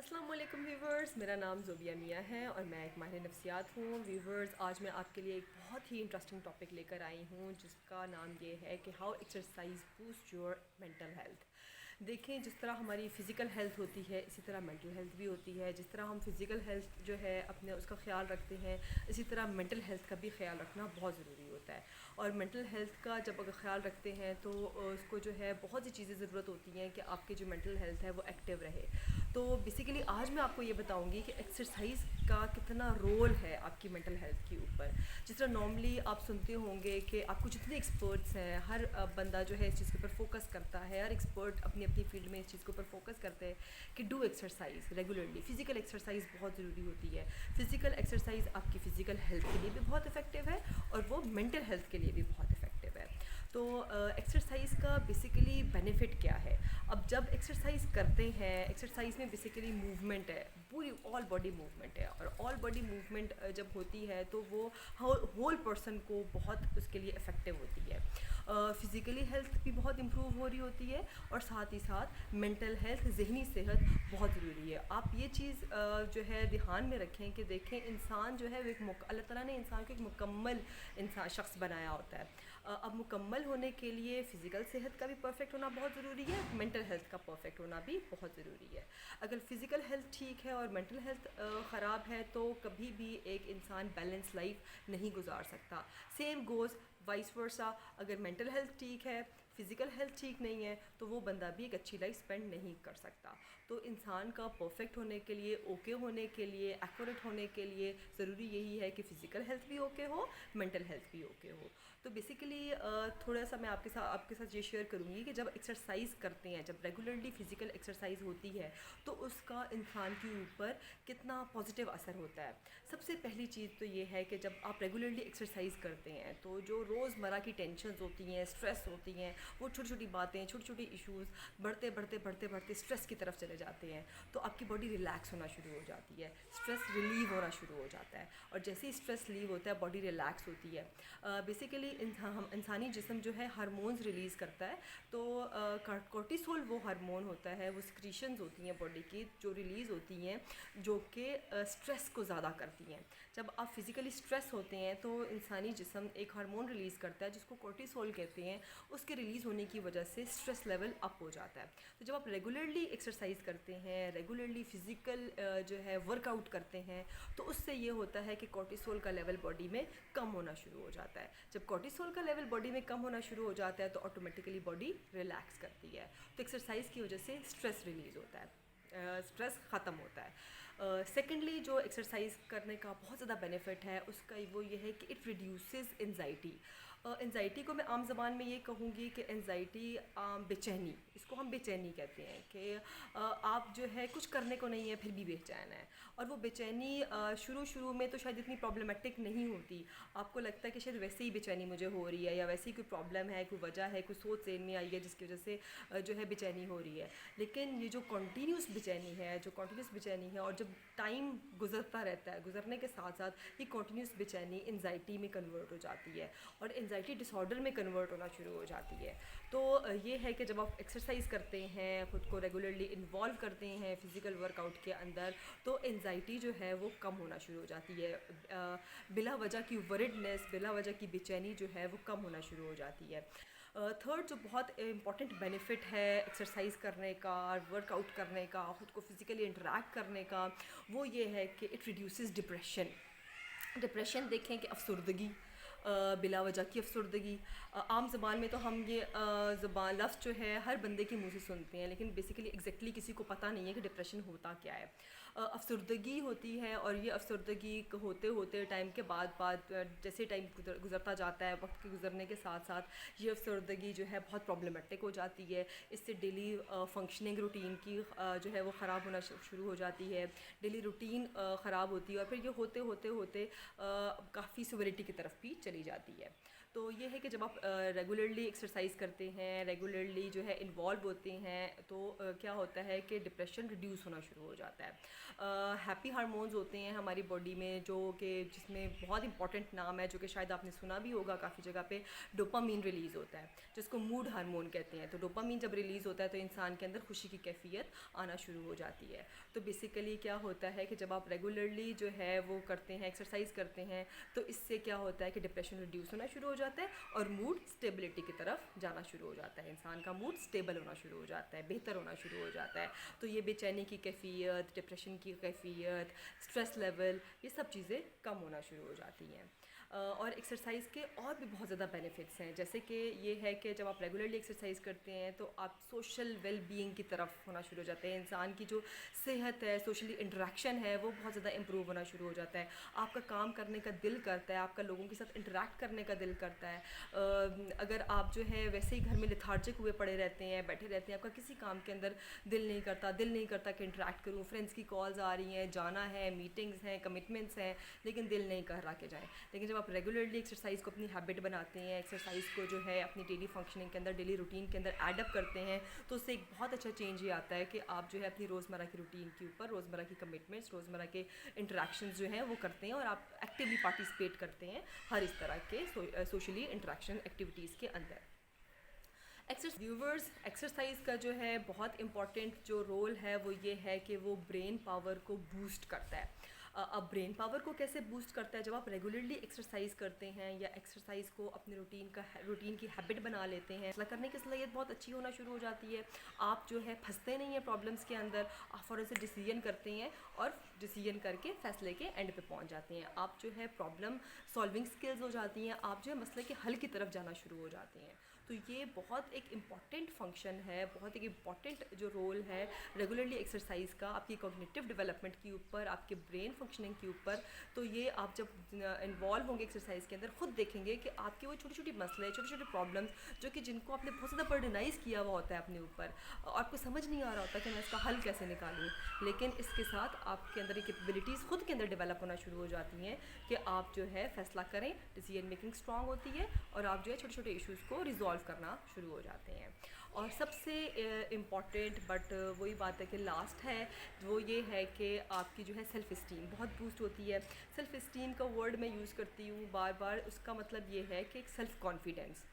السلام علیکم ویورز، میرا نام زوبیہ میاں ہے اور میں ایک ماہر نفسیات ہوں. ویورز، آج میں آپ کے لیے ایک بہت ہی انٹرسٹنگ ٹاپک لے کر آئی ہوں جس کا نام یہ ہے کہ how exercise boost your mental health. دیکھیں، جس طرح ہماری فزیکل ہیلتھ ہوتی ہے اسی طرح مینٹل ہیلتھ بھی ہوتی ہے. جس طرح ہم فزیکل ہیلتھ جو ہے اپنے اس کا خیال رکھتے ہیں، اسی طرح مینٹل ہیلتھ کا بھی خیال رکھنا بہت ضروری ہوتا ہے. اور مینٹل ہیلتھ کا جب اگر خیال رکھتے ہیں تو اس کو جو ہے بہت سی چیزیں ضرورت ہوتی ہیں کہ آپ کی جو مینٹل ہیلتھ ہے وہ ایکٹیو رہے. تو بیسیکلی آج میں آپ کو یہ بتاؤں گی کہ ایکسرسائز کا کتنا رول ہے آپ کی مینٹل ہیلتھ کے اوپر. جس طرح نارملی آپ سنتے ہوں گے کہ آپ کو جتنے ایکسپرٹس ہیں، ہر بندہ جو ہے اس چیز کے اوپر فوکس کرتا ہے، ہر ایکسپرٹ اپنی اپنی فیلڈ میں اس چیز کے اوپر فوکس کرتے ہیں کہ do exercise regularly. Physical exercise بہت ضروری ہوتی ہے. فزیکل ایکسرسائز آپ کی فزیکل ہیلتھ کے لیے بھی بہت افیکٹو ہے اور وہ مینٹل ہیلتھ کے لیے بھی بہت افیکٹو ہے. تو ایکسرسائز کا بیسیکلی بینیفٹ کیا ہے؟ اب جب ایکسرسائز کرتے ہیں، ایکسرسائز میں بیسیکلی موومنٹ ہے، پوری آل باڈی موومنٹ ہے. اور آل باڈی موومنٹ جب ہوتی ہے تو وہ ہول پرسن کو بہت اس کے لیے افیکٹو ہوتی ہے. فزیکلی ہیلتھ بھی بہت امپروو ہو رہی ہوتی ہے اور ساتھ ہی ساتھ مینٹل ہیلتھ، ذہنی صحت بہت ضروری ہے. آپ یہ چیز جو ہے دھیان میں رکھیں کہ دیکھیں انسان جو ہے وہ اللہ تعالیٰ نے انسان کو ایک مکمل انسان شخص بنایا ہوتا ہے. اب مکمل ہونے کے لیے فزیکل صحت کا بھی پرفیکٹ ہونا بہت ضروری ہے، مینٹل ہیلتھ کا پرفیکٹ ہونا بھی بہت ضروری ہے. اگر فزیکل ہیلتھ ٹھیک ہے اور مینٹل ہیلتھ خراب ہے تو کبھی بھی ایک انسان بیلنس لائف نہیں گزار سکتا. Same goes vice versa. اگر مینٹل ہیلتھ ٹھیک ہے، فزیکل ہیلتھ ٹھیک نہیں ہے تو وہ بندہ بھی ایک اچھی لائف اسپینڈ نہیں کر سکتا. تو انسان کا پرفیکٹ ہونے کے لیے، اوکے ہونے کے لیے، ایکوریٹ ہونے کے لیے ضروری یہی ہے کہ فزیکل ہیلتھ بھی اوکے ہو، مینٹل ہیلتھ بھی اوکے ہو. تو بیسیکلی تھوڑا سا میں آپ کے ساتھ یہ شیئر کروں گی کہ جب ایکسرسائز کرتے ہیں، جب ریگولرلی فزیکل ایکسرسائز ہوتی ہے تو اس کا انسان کے اوپر کتنا پازیٹیو اثر ہوتا ہے. سب سے پہلی چیز تو یہ ہے کہ جب آپ ریگولرلی ایکسرسائز کرتے ہیں تو جو روزمرہ کی ٹینشنز ہوتی ہیں، اسٹریس ہوتی ہیں، وہ چھوٹی چھوٹی باتیں، چھوٹی چھوٹی ایشوز بڑھتے اسٹریس کی طرف چلے جاتے ہیں. تو آپ کی باڈی ریلیکس ہونا شروع ہو جاتی ہے، اسٹریس ریلیو ہونا شروع ہو جاتا ہے. اور جیسے ہی اسٹریس ریلیو ہوتا ہے باڈی ریلیکس ہوتی ہے. بیسیکلی انسانی جسم جو ہے ہارمونز ریلیز کرتا ہے. تو کورٹیسول وہ ہارمون ہوتا ہے، وہ سکریشنز ہوتی ہیں باڈی کی جو ریلیز ہوتی ہیں جو کہ اسٹریس کو زیادہ کرتی ہیں. جب آپ فزیکلی اسٹریس ہوتے ہیں تو انسانی جسم ایک ہارمون ریلیز کرتا ہے جس کو کورٹیسول کہتے ہیں. اس کے ریلیز ہونے کی وجہ سے اسٹریس لیول اپ ہو جاتا ہے. تو جب آپ ریگولرلی ایکسرسائز کرتے ہیں، ریگولرلی فزیکل جو ہے ورک آؤٹ کرتے ہیں تو اس سے یہ ہوتا ہے کہ کورٹیسول کا لیول باڈی میں کم ہونا شروع ہو جاتا ہے. جب کورٹیسول کا لیول باڈی میں کم ہونا شروع ہو جاتا ہے تو آٹومیٹیکلی باڈی ریلیکس کرتی ہے. تو ایکسرسائز کی وجہ سے اسٹریس ریلیز ہوتا ہے، اسٹریس ختم ہوتا ہے. سیکنڈلی جو ایکسرسائز کرنے کا بہت زیادہ بینیفٹ ہے اس کا وہ یہ ہے کہ اٹ ریڈیوسز انزائٹی. انزائٹی کو میں عام زبان میں یہ کہوں گی کہ انزائٹی بے چینی، اس کو ہم بے چینی کہتے ہیں کہ آپ جو ہے کچھ کرنے کو نہیں ہے پھر بھی بے چین ہے. اور وہ بے چینی شروع میں تو شاید اتنی پرابلمٹک نہیں ہوتی. آپ کو لگتا ہے کہ شاید ویسے ہی بے چینی مجھے ہو رہی ہے یا ویسے ہی کوئی پرابلم ہے، کوئی وجہ ہے، کوئی سوچ ذہن میں آئی ہے جس کی وجہ سے جو ہے بے چینی ہو رہی ہے. لیکن یہ جو کنٹینیوس بے چینی ہے اور جب ٹائم گزرتا رہتا ہے، گزرنے کے ساتھ ساتھ یہ کنٹینیوس بے چینی انزائٹی میں کنورٹ ہو جاتی ہے اور انزائٹی ڈس آرڈر میں کنورٹ ہونا شروع ہو جاتی ہے. تو یہ ہے کہ جب آپ ایکسرسائز کرتے ہیں، خود کو ریگولرلی انوالو کرتے ہیں فزیکل ورک آؤٹ کے اندر تو انزائٹی جو ہے وہ کم ہونا شروع ہو جاتی ہے. بلا وجہ کی ورڈنس، بلا وجہ کی بے چینی جو ہے وہ کم ہونا شروع ہو جاتی ہے. تھرڈ جو بہت امپورٹنٹ بینیفٹ ہے ایکسرسائز کرنے کا، ورک آؤٹ کرنے کا، خود کو فزیکلی انٹریکٹ کرنے کا، وہ یہ ہے کہ اٹ ریڈیوسز ڈپریشن. ڈپریشن دیکھیں کہ افسردگی، بلا وجہ کی افسردگی. عام زبان میں تو ہم یہ زبان لفظ جو ہے ہر بندے کے منہ سے سنتے ہیں لیکن بیسیکلی ایگزیکٹلی کسی کو پتہ نہیں ہے کہ ڈپریشن ہوتا کیا ہے. افسردگی ہوتی ہے اور یہ افسردگی ہوتے ہوتے ٹائم کے بعد جیسے ٹائم گزرتا جاتا ہے، وقت کے گزرنے کے ساتھ ساتھ یہ افسردگی جو ہے بہت پرابلمٹک ہو جاتی ہے. اس سے ڈیلی فنکشننگ روٹین کی جو ہے وہ خراب ہونا شروع ہو جاتی ہے. ڈیلی روٹین خراب ہوتی ہے اور پھر یہ ہوتے ہوتے کافی سیوریٹی کی طرف بھی چلی جاتی ہے. تو یہ ہے کہ جب آپ ریگولرلی ایکسرسائز کرتے ہیں، ریگولرلی جو ہے انوالو ہوتے ہیں تو کیا ہوتا ہے کہ ڈپریشن ریڈیوس ہونا شروع ہو جاتا ہے. ہیپی ہارمونز ہوتے ہیں ہماری باڈی میں جو کہ جس میں بہت امپورٹنٹ نام ہے جو کہ شاید آپ نے سنا بھی ہوگا کافی جگہ پہ، ڈوپامین ریلیز ہوتا ہے جس کو موڈ ہارمون کہتے ہیں. تو ڈوپامین جب ریلیز ہوتا ہے تو انسان کے اندر خوشی کی کیفیت آنا شروع ہو جاتی ہے. تو بیسیکلی کیا ہوتا ہے کہ جب آپ ریگولرلی جو ہے وہ کرتے ہیں، ایکسرسائز کرتے ہیں، تو اس سے کیا ہوتا ہے کہ ڈپریشن ریڈیوس ہونا شروع ہو جاتا ہے اور موڈ اسٹیبلٹی کی طرف جانا شروع ہو جاتا ہے. انسان کا موڈ اسٹیبل ہونا شروع ہو جاتا ہے، بہتر ہونا شروع ہو جاتا ہے. تو یہ بے چینی کی کیفیت، ڈپریشن کی کیفیت، اسٹریس لیول، یہ سب چیزیں کم ہونا شروع ہو جاتی ہیں. اور ایکسرسائز کے اور بھی بہت زیادہ بینیفٹس ہیں، جیسے کہ یہ ہے کہ جب آپ ریگولرلی ایکسرسائز کرتے ہیں تو آپ سوشل ویل بینگ کی طرف ہونا شروع ہو جاتے ہیں. انسان کی جو صحت ہے، سوشلی انٹریکشن ہے، وہ بہت زیادہ امپروو ہونا شروع ہو جاتا ہے. آپ کا کام کرنے کا دل کرتا ہے، آپ کا لوگوں کے ساتھ انٹریکٹ کرنے کا دل کرتا ہے. اگر آپ جو ہے ویسے ہی گھر میں لیتھارجک ہوئے پڑے رہتے ہیں، بیٹھے رہتے ہیں، آپ کا کسی کام کے اندر دل نہیں کرتا کہ انٹریکٹ کروں، فرینڈس کی کالز آ رہی ہیں، جانا ہے، میٹنگز ہیں، کمٹمنٹس ہیں، لیکن دل نہیں کر رہا کہ جائیں. لیکن جب آپ ریگولرلی ایکسرسائز کو اپنی ہیبٹ بناتے ہیں، ایکسرسائز کو جو ہے اپنی ڈیلی فنکشننگ کے اندر، ڈیلی روٹین کے اندر ایڈ اپ کرتے ہیں، تو اس سے ایک بہت اچھا چینج یہ آتا ہے کہ آپ جو ہے اپنی روزمرہ کی روٹین کے اوپر، روزمرہ کی کمٹمنٹس، روزمرہ کے انٹریکشنز جو ہیں وہ کرتے ہیں اور آپ ایکٹیولی پارٹیسپیٹ کرتے ہیں ہر اس طرح کے سوشلی انٹریکشن ایکٹیویٹیز کے اندر. ویورز، ایکسرسائز کا جو ہے بہت امپورٹنٹ جو رول ہے وہ یہ ہے کہ وہ برین پاور کو بوسٹ کرتا ہے. اب برین پاور کو کیسے بوسٹ کرتا ہے؟ جب آپ ریگولرلی ایکسرسائز کرتے ہیں یا ایکسرسائز کو اپنے روٹین کی ہیبٹ بنا لیتے ہیں، فیصلہ کرنے کی صلاحیت بہت اچھی ہونا شروع ہو جاتی ہے. آپ جو ہے پھنستے نہیں ہیں پرابلمس کے اندر، آپ فوراً سے ڈیسیژن کرتے ہیں اور ڈیسیژن کر کے فیصلے کے اینڈ پہ پہنچ جاتے ہیں. آپ جو ہے پرابلم سالونگ سکلز ہو جاتی ہیں، آپ جو ہے مسئلے کے حل کی طرف جانا شروع ہو جاتے ہیں. تو یہ بہت ایک امپورٹنٹ فنکشن ہے، بہت ایک امپورٹنٹ جو رول ہے ریگولرلی ایکسرسائز کا آپ کی کوگنیٹیو ڈیولپمنٹ کے اوپر، آپ کے برین فنکشننگ کے اوپر. تو یہ آپ جب انوالو ہوں گے ایکسرسائز کے اندر، خود دیکھیں گے کہ آپ کے وہ چھوٹی چھوٹی مسئلے، چھوٹے چھوٹے پرابلمس جو کہ جن کو آپ نے بہت زیادہ برڈنائز کیا ہوا ہوتا ہے اپنے اوپر، اور آپ کو سمجھ نہیں آ رہا ہوتا کہ میں اس کا حل کیسے نکالوں، لیکن اس کے ساتھ آپ کے اندر ایک کیپیبلٹیز خود کے اندر ڈیولپ ہونا شروع ہو جاتی ہیں کہ آپ جو ہے فیصلہ کریں، ڈیسیژن میکنگ اسٹرانگ ہوتی ہے اور آپ جو ہے چھوٹے چھوٹے ایشوز کو ریزالو کرنا شروع ہو جاتے ہیں. اور سب سے امپورٹنٹ بٹ وہی بات ہے کہ لاسٹ ہے، وہ یہ ہے کہ آپ کی جو ہے سیلف اسٹیم بہت بوسٹ ہوتی ہے. سیلف اسٹیم کا ورڈ میں یوز کرتی ہوں بار بار، اس کا مطلب یہ ہے کہ ایک سیلف کانفیڈنس.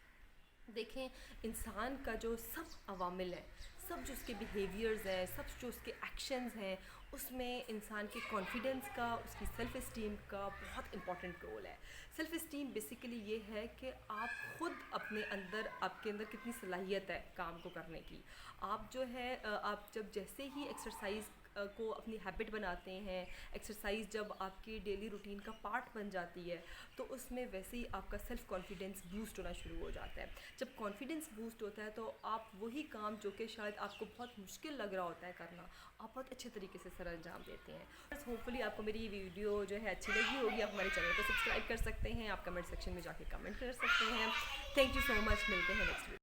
دیکھیں، انسان کا جو سب عوامل ہیں، سب جو اس کے بیہیویئرز ہیں، سب جو اس کے ایکشنز ہیں، اس میں انسان کے کانفیڈنس کا، اس کی سیلف اسٹیم کا بہت امپورٹنٹ رول ہے. سیلف اسٹیم بیسیکلی یہ ہے کہ آپ خود اپنے اندر، آپ کے اندر کتنی صلاحیت ہے کام کو کرنے کی. آپ جو ہے آپ جب جیسے ہی ایکسرسائز کو اپنی ہیبٹ بناتے ہیں، ایکسرسائز جب آپ کی ڈیلی روٹین کا پارٹ بن جاتی ہے، تو اس میں ویسے ہی آپ کا سیلف کانفیڈنس بوسٹ ہونا شروع ہو جاتا ہے. جب کانفیڈنس بوسٹ ہوتا ہے تو آپ وہی کام جو کہ شاید آپ کو بہت مشکل لگ رہا ہوتا ہے کرنا، آپ بہت اچھے طریقے سے سر انجام دیتے ہیں. ہوپ فلی آپ کو میری یہ ویڈیو جو ہے اچھی لگی ہوگی. آپ ہمارے چینل کو سبسکرائب کر سکتے ہیں، آپ کمنٹ سیکشن میں جا کے کمنٹ کر سکتے ہیں. تھینک یو سو مچ، ملتے ہیں نیکسٹ ویڈیو.